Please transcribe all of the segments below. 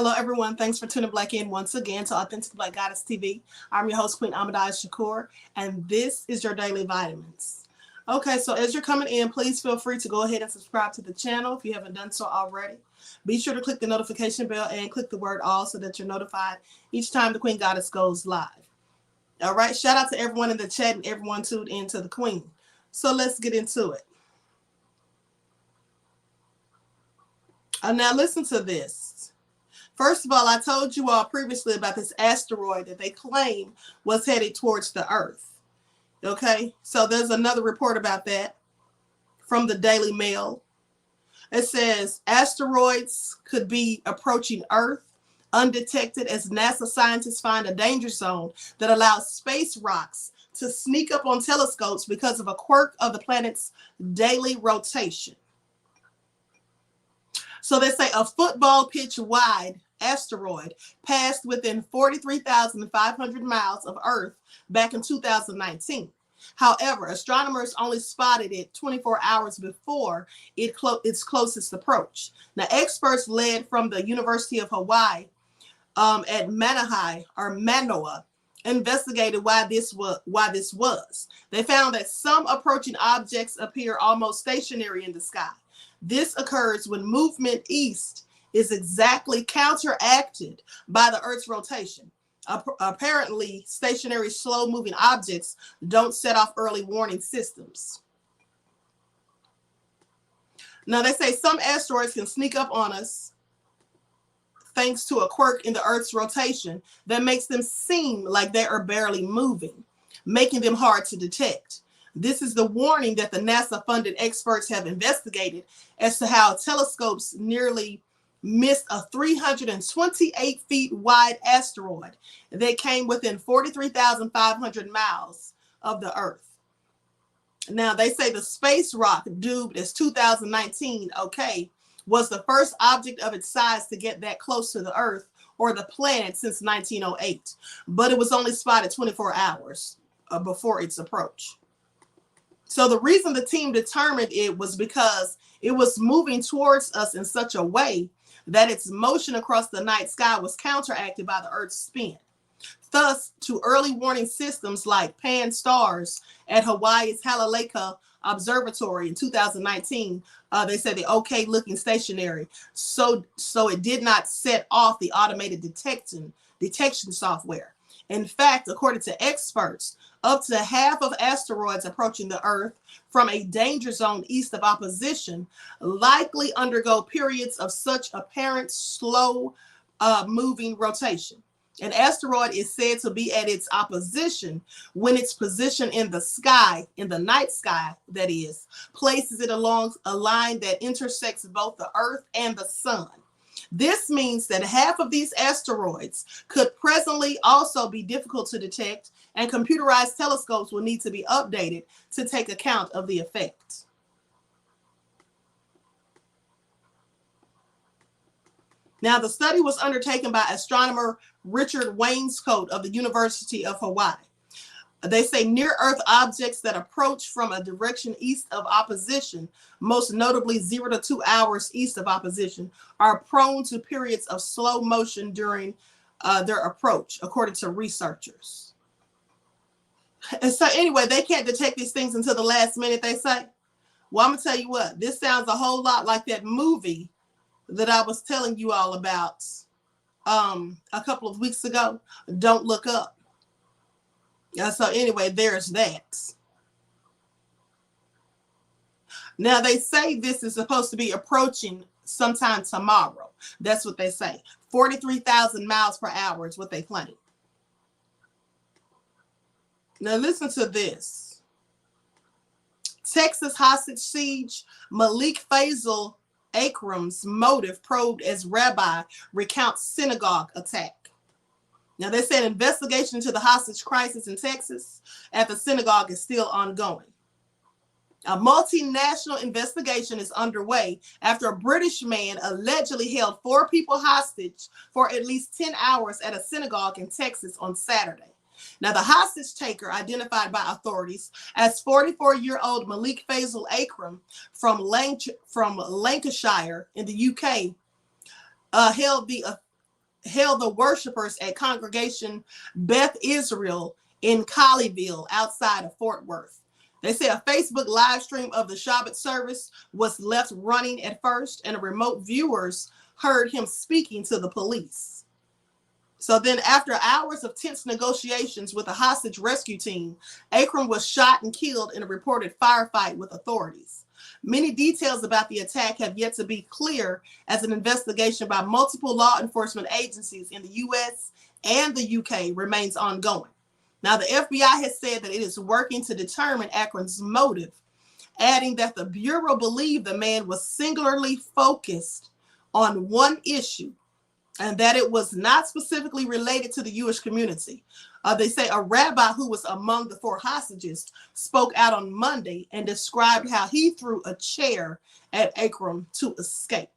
Hello, everyone. Thanks for tuning Blaque in once again to Authentic Black Goddess TV. I'm your host, QueenAShakur, and this is your daily vitamins. Okay, so as you're coming in, please feel free to go ahead and subscribe to the channel if you haven't done so already. Be sure to click the notification bell and click the word all so that you're notified each time the Queen Goddess goes live. All right, shout out to everyone in the chat and everyone tuned in to the Queen. So let's get into it. Now listen to this. First of all, I told you all previously about this asteroid that they claim was headed towards the Earth. Okay, so there's another report about that from the Daily Mail. It says asteroids could be approaching Earth undetected as NASA scientists find a danger zone that allows space rocks to sneak up on telescopes because of a quirk of the planet's daily rotation. So they say a football pitch wide asteroid passed within 43,500 miles of Earth back in 2019. However, astronomers only spotted it 24 hours before its closest approach. Now, experts led from the University of Hawaii at Manoa investigated why this was. They found that some approaching objects appear almost stationary in the sky. This occurs when movement east is exactly counteracted by the Earth's rotation. Apparently, stationary, slow-moving objects don't set off early warning systems. Now, they say some asteroids can sneak up on us thanks to a quirk in the Earth's rotation that makes them seem like they are barely moving, making them hard to detect. This is the warning that the NASA-funded experts have investigated as to how telescopes nearly missed a 328 feet wide asteroid that came within 43,500 miles of the Earth. Now, they say the space rock, dubbed as 2019, was the first object of its size to get that close to the Earth or the planet since 1908, but it was only spotted 24 hours before its approach. So the reason the team determined it was because it was moving towards us in such a way that its motion across the night sky was counteracted by the Earth's spin. Thus, to early warning systems like Pan-STARRS at Hawaii's Halaleika Observatory in 2019, they said the looking stationary, so it did not set off the automated detection software. In fact, according to experts, up to half of asteroids approaching the Earth from a danger zone east of opposition likely undergo periods of such apparent slow moving rotation. An asteroid is said to be at its opposition when its position in the sky, in the night sky, that is, places it along a line that intersects both the Earth and the Sun. This means that half of these asteroids could presently also be difficult to detect, and computerized telescopes will need to be updated to take account of the effect. Now, the study was undertaken by astronomer Richard Wainscoat of the University of Hawaii. They say near-Earth objects that approach from a direction east of opposition, most notably 0 to 2 hours east of opposition, are prone to periods of slow motion during their approach, according to researchers. And so anyway, they can't detect these things until the last minute, they say. Well, I'm going to tell you what, this sounds a whole lot like that movie that I was telling you all about a couple of weeks ago, Don't Look Up. So anyway, there's that. Now, they say this is supposed to be approaching sometime tomorrow. That's what they say. 43,000 miles per hour is what they claim. Now, listen to this. Texas hostage siege, Malik Faisal Akram's motive probed as Rabbi recounts synagogue attack. Now, they said investigation into the hostage crisis in Texas at the synagogue is still ongoing. A multinational investigation is underway after a British man allegedly held 4 people hostage for at least 10 hours at a synagogue in Texas on Saturday. Now, the hostage taker, identified by authorities as 44-year-old Malik Faisal Akram from Lancashire in the UK, held the held the worshipers at Congregation Beth Israel in Colleyville outside of Fort Worth. They say a Facebook live stream of the Shabbat service was left running at first, and remote viewers heard him speaking to the police. So then, after hours of tense negotiations with a hostage rescue team, Akram was shot and killed in a reported firefight with authorities. Many details about the attack have yet to be clear, as an investigation by multiple law enforcement agencies in the U.S. and the U.K. remains ongoing. Now, the FBI has said that it is working to determine Akram's motive, adding that the Bureau believed the man was singularly focused on one issue, and that it was not specifically related to the Jewish community. They say a rabbi who was among the 4 hostages spoke out on Monday and described how he threw a chair at Akram to escape.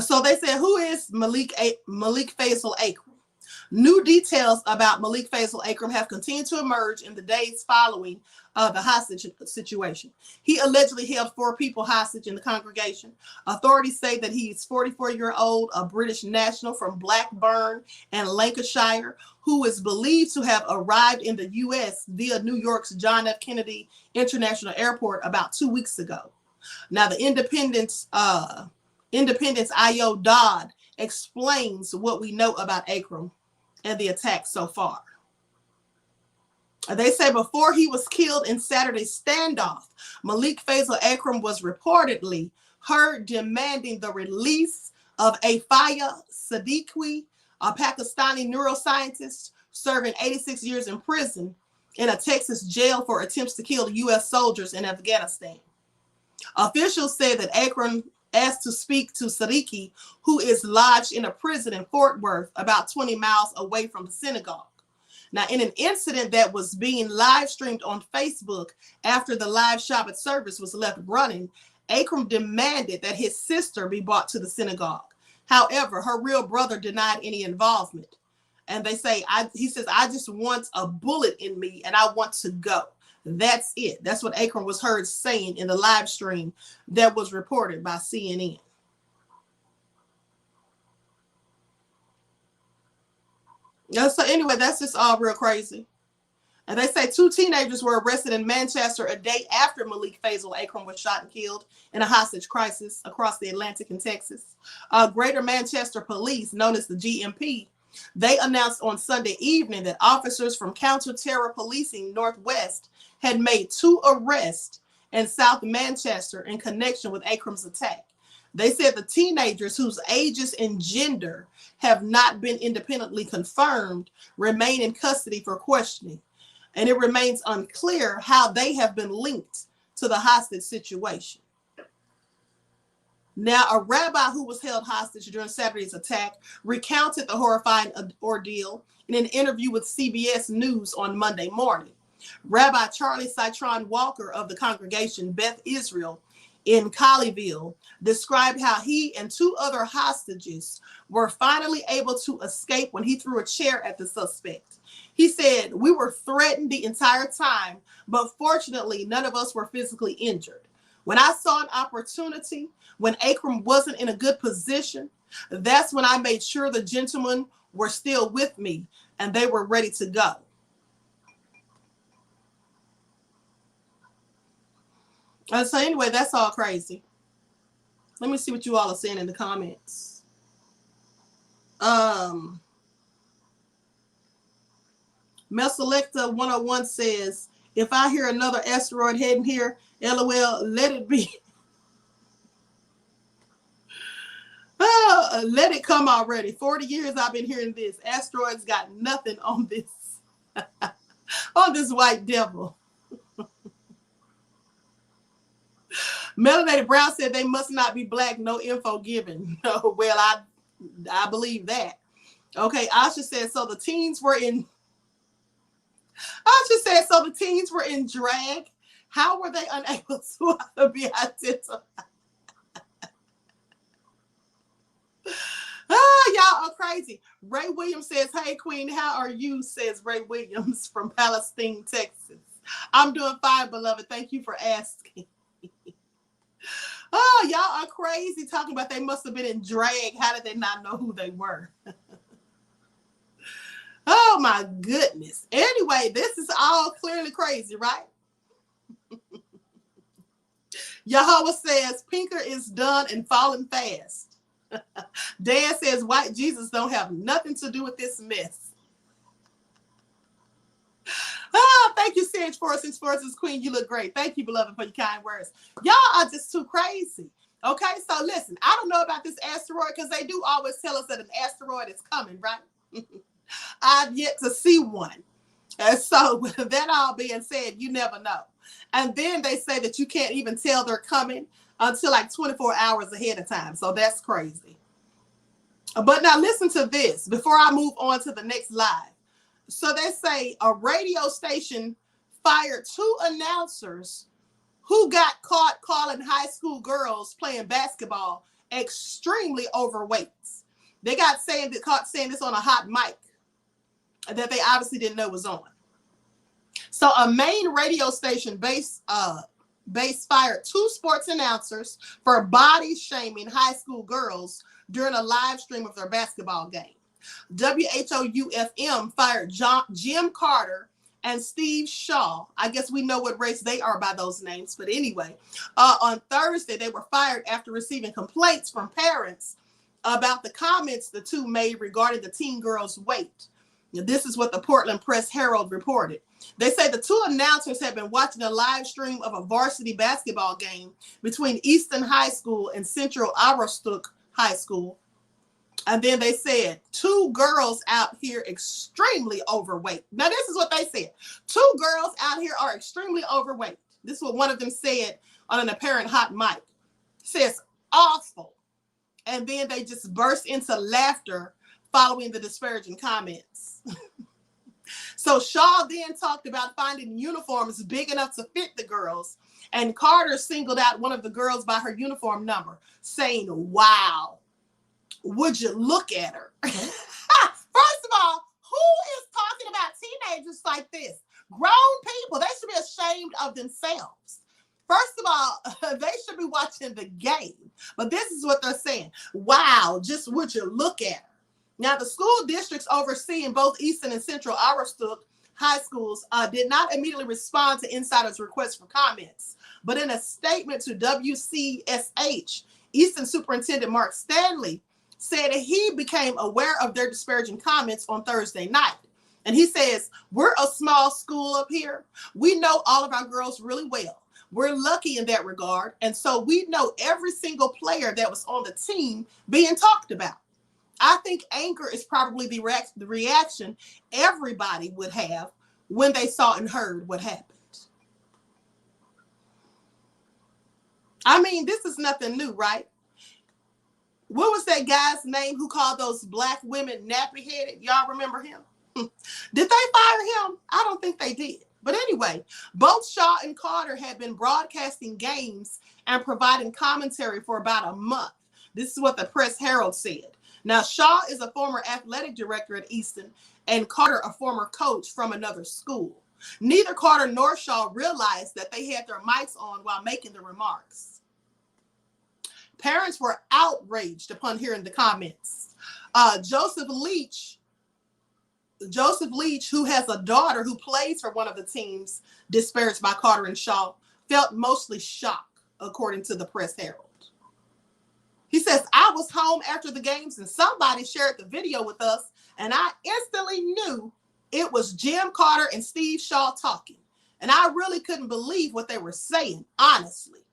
So they said, who is Malik Faisal Akram? New details about Malik Faisal Akram have continued to emerge in the days following the hostage situation. He allegedly held 4 people hostage in the congregation. Authorities say that he is 44-year-old, a British national from Blackburn and Lancashire, who is believed to have arrived in the U.S. via New York's John F. Kennedy International Airport about 2 weeks ago. Now, the Independence I.O. Dodd explains what we know about Akram and the attack so far. They say before he was killed in Saturday's standoff, Malik Faisal Akram was reportedly heard demanding the release of Afaya Siddiqui, a Pakistani neuroscientist serving 86 years in prison in a Texas jail for attempts to kill U.S. soldiers in Afghanistan. Officials say that Akram asked to speak to Siddiqui, who is lodged in a prison in Fort Worth, about 20 miles away from the synagogue. Now, in an incident that was being live streamed on Facebook after the live Shabbat service was left running, Akram demanded that his sister be brought to the synagogue. However, her real brother denied any involvement. And they say, he says, I just want a bullet in me and I want to go. That's it. That's what Akram was heard saying in the live stream that was reported by CNN. So anyway, that's just all real crazy. And they say 2 teenagers were arrested in Manchester a day after Malik Faisal Akram was shot and killed in a hostage crisis across the Atlantic in Texas. Greater Manchester Police, known as the GMP, they announced on Sunday evening that officers from Counter-Terror Policing Northwest had made 2 arrests in South Manchester in connection with Akram's attack. They said the teenagers, whose ages and gender have not been independently confirmed, remain in custody for questioning. And it remains unclear how they have been linked to the hostage situation. Now, a rabbi who was held hostage during Saturday's attack recounted the horrifying ordeal in an interview with CBS News on Monday morning. Rabbi Charlie Citron Walker of the congregation Beth Israel in Colleyville described how he and 2 other hostages were finally able to escape when he threw a chair at the suspect. He said, "We were threatened the entire time, but fortunately, none of us were physically injured. When I saw an opportunity, when Akram wasn't in a good position, that's when I made sure the gentlemen were still with me and they were ready to go." So anyway, that's all crazy. Let me see what you all are saying in the comments. Messelecta 101 says, if I hear another asteroid heading here, LOL, let it be. Let it come already. 40 years I've been hearing this. Asteroids got nothing on this, on this white devil. Melanated Brown said they must not be black, no info given. No, well, I believe that. Okay, Asha said, so the teens were in drag. How were they unable to be identified? Y'all are crazy. Ray Williams says, hey, Queen, how are you? Says Ray Williams from Palestine, Texas. I'm doing fine, beloved. Thank you for asking. Oh, y'all are crazy talking about they must have been in drag. How did they not know who they were? Oh my goodness. Anyway, this is all clearly crazy, right? Yahweh says Pinker is done and falling fast. Dan says white Jesus don't have nothing to do with this mess. Oh, thank you, Sage 464 Queen. You look great. Thank you, beloved, for your kind words. Y'all are just too crazy. Okay, so listen, I don't know about this asteroid because they do always tell us that an asteroid is coming, right? I've yet to see one. And so with that all being said, you never know. And then they say that you can't even tell they're coming until like 24 hours ahead of time. So that's crazy. But now listen to this before I move on to the next live. So they say a radio station fired 2 announcers who got caught calling high school girls playing basketball extremely overweight. They got caught saying this on a hot mic that they obviously didn't know was on. So a main radio station base fired 2 sports announcers for body shaming high school girls during a live stream of their basketball game. WHOU-FM fired Jim Carter and Steve Shaw. I guess we know what race they are by those names, but anyway, on Thursday, they were fired after receiving complaints from parents about the comments the 2 made regarding the teen girls' weight. Now, this is what the Portland Press-Herald reported. They say the 2 announcers had been watching a live stream of a varsity basketball game between Easton High School and Central Aroostook High School. And then they said 2 girls out here extremely overweight. Now, this is what they said. 2 girls out here are extremely overweight. This is what one of them said on an apparent hot mic. It says awful. And then they just burst into laughter following the disparaging comments. So Shaw then talked about finding uniforms big enough to fit the girls. And Carter singled out one of the girls by her uniform number, saying, "Wow. Would you look at her?" First of all, who is talking about teenagers like this? Grown people, they should be ashamed of themselves. First of all, they should be watching the game. But this is what they're saying. Wow, just would you look at her? Now, the school districts overseeing both Easton and Central Aroostook high schools did not immediately respond to insiders' requests for comments. But in a statement to WCSH, Easton Superintendent Mark Stanley said that he became aware of their disparaging comments on Thursday night. And he says, "We're a small school up here. We know all of our girls really well. We're lucky in that regard. And so we know every single player that was on the team being talked about. I think anger is probably the reaction everybody would have when they saw and heard what happened." I mean, this is nothing new, right? What was that guy's name who called those black women nappy-headed? Y'all remember him? Did they fire him? I don't think they did. But anyway, both Shaw and Carter had been broadcasting games and providing commentary for about a month. This is what the Press-Herald said. Now, Shaw is a former athletic director at Easton and Carter a former coach from another school. Neither Carter nor Shaw realized that they had their mics on while making the remarks. Parents were outraged upon hearing the comments. Joseph Leach, who has a daughter who plays for one of the teams disparaged by Carter and Shaw, felt mostly shocked, according to the Press-Herald. He says, "I was home after the games and somebody shared the video with us, and I instantly knew it was Jim Carter and Steve Shaw talking. And I really couldn't believe what they were saying, honestly."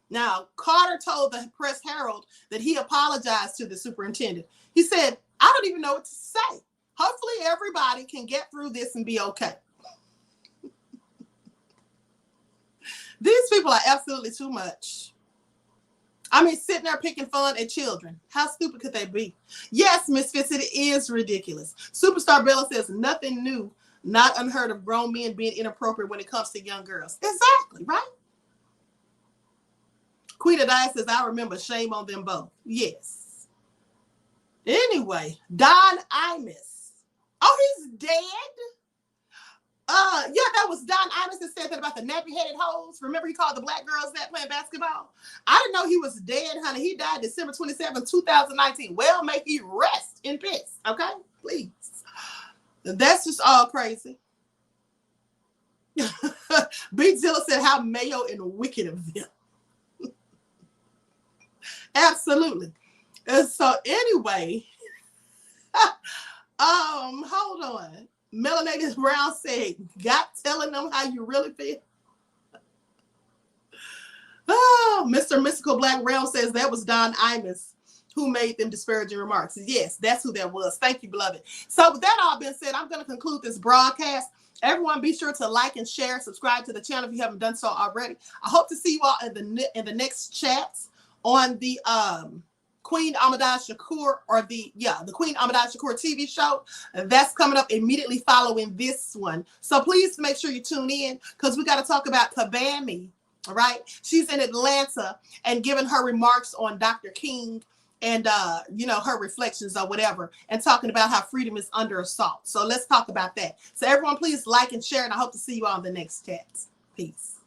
Now, Carter told the Press-Herald that he apologized to the superintendent. He said, "I don't even know what to say. Hopefully everybody can get through this and be okay." These people are absolutely too much. I mean, sitting there picking fun at children. How stupid could they be? Yes, Misfits, it is ridiculous. Superstar Bella says, "Nothing new, not unheard of grown men being inappropriate when it comes to young girls." Exactly, right? QueenAShakur says, "I remember, shame on them both." Yes. Anyway, Don Imus. Oh, he's dead? Yeah, that was Don Imus that said that about the nappy-headed hoes. Remember he called the black girls that playing basketball? I didn't know he was dead, honey. He died December 27, 2019. Well, may he rest in peace, okay? Please. That's just all crazy. Big Zilla said, how mayo and wicked of them. Absolutely. And so anyway, hold on. Melanated Brown said, got telling them how you really feel. Oh, Mr. Mystical Black Realm says that was Don Imus who made them disparaging remarks. Yes, that's who that was. Thank you, beloved. So with that all being said, I'm going to conclude this broadcast. Everyone be sure to like and share, subscribe to the channel if you haven't done so already. I hope to see you all in the next chats on the QueenAShakur, or the QueenAShakur TV show. That's coming up immediately following this one. So please make sure you tune in, because we got to talk about Kabami. All right. She's in Atlanta and giving her remarks on Dr. King and, her reflections or whatever, and talking about how freedom is under assault. So let's talk about that. So everyone, please like and share, and I hope to see you all in the next chats. Peace.